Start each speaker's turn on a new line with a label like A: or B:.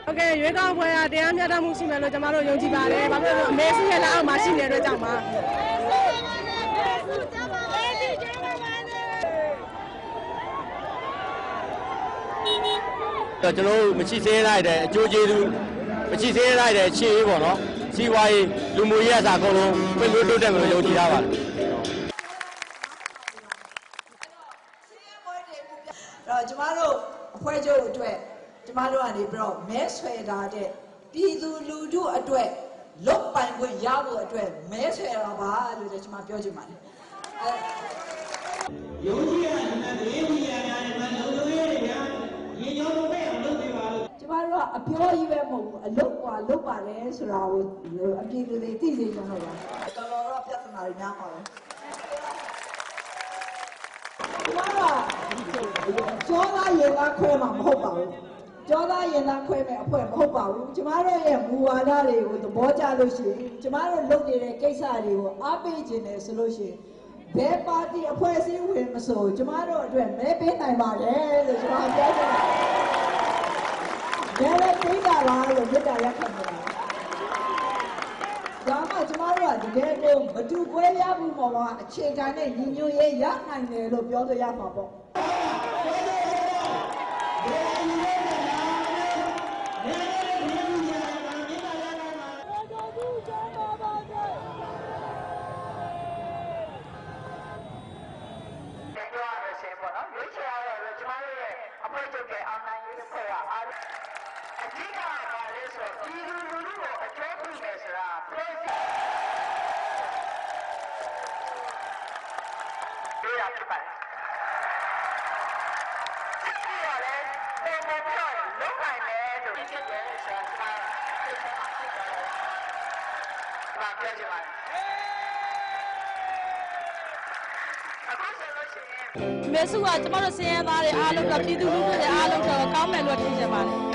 A: ဟုတ်ကဲ့ရွေးကောက်ပွဲကတရားမျှတမှုရှိမယ်လို့ကျွန်တော်တို့ယုံကြည်ပါတယ်ဘာဖြစ်လို့အမေစုရဲ့လက်အောက်မှာရှိနေတဲ့အတွက်ကြောင့်ပါ
B: ကျွန်တော်တို့မရှိသေးတဲ့အကျိုးကျေးဇူးမရှိသေးတဲ့အခြေအေးပေါ့နော်စီးပွားရေးလူမှုရေးအစားအကုန်လုံးပြည့်ပြည့်တိုးတက်မယ်လို့ယုံကြည်ထားပါတယ်
C: တော့ကျမတို့အဖွဲ့ချုပ်အတွက်ကျမတို့ကနေပြီးတော့မဲဆွယ်တာတဲ့ပြည်သူလူထုအတွက်လုတ်ပိုင်ခွင့်ရဖို့အတွက်မဲဆွယ်တာပါလို့လည်းကျမပြောချင်ပါတယ်
D: ယုံကြည်ရတဲ့သတင်းမီဒီယာများနဲ့လုံခြုံရေးတွေများရေကြောင်းတွေအောင်လုပ်ပေးပါလို့
C: ကျမတို့ကအပြောကြီးပဲမဟုတ်ဘူးအလုပ်ကလုပ်ပါတယ်ဆိုတာကိုအပြည်သူတွေသိစေချင်တော့ပါတော်တော်ပြဿနာတွေများပါပဲကျမတို့ကျောသားရင်သားခွဲမှာမဟုတ်ပါဘူးကျောသားရင်သားခွဲမဲ့အဖွဲ့မဟုတ်ပါဘူးကျမတို့ရဲ့မူဝါဒတွေကိုသဘောကျလို့ရှိရင်ကျမတို့လုပ်နေတဲ့ကိစ္စတွေကိုအားပေးခြင်းနဲ့ဆိုလို့ရှိရင်ဘယ်ပါတီအဖွဲ့အစည်းဝင်မဆိုကျမတို့အတွက်မဲပေးနိုင်ပါတယ်လို့ကျမပြောချင်ပါတယ်မဲပေးတာပါလို့မြစ်တာရက်ခံနေတာဒါမှကျမတို့ကတကယ်ကိုမတူကွဲရမှုပေါ်မှာအခြေခံနဲ့ညီညွတ်ရေးရနိုင်တယ်လို့ပြောလို့ရမှာပေါ့
E: အဖွဲ့ချုပ်ရဲ့အောင်နိုင်ရေးအဖွဲ့ကအဓိကပါလဲဆိုတော့ပြည်သူလူထုကိုအကျိုးပြုမယ်ဆိုတာပြည်ရဖြစ်ပါတယ်ဒီရလဲပုံပေါ်ပြလောက်နိုင်မယ်လို့ဖြစ်တယ်ဆိုတာကျွန်တော်ပြောချင်ပါတယ်
A: အမေစုကကျမတို့ဆင်းရဲသားတွေအားလုံးကပြည်သူလူထုတွေအားလုံးတော့ကောင်းမယ်လို့ထင်ကြပါတယ်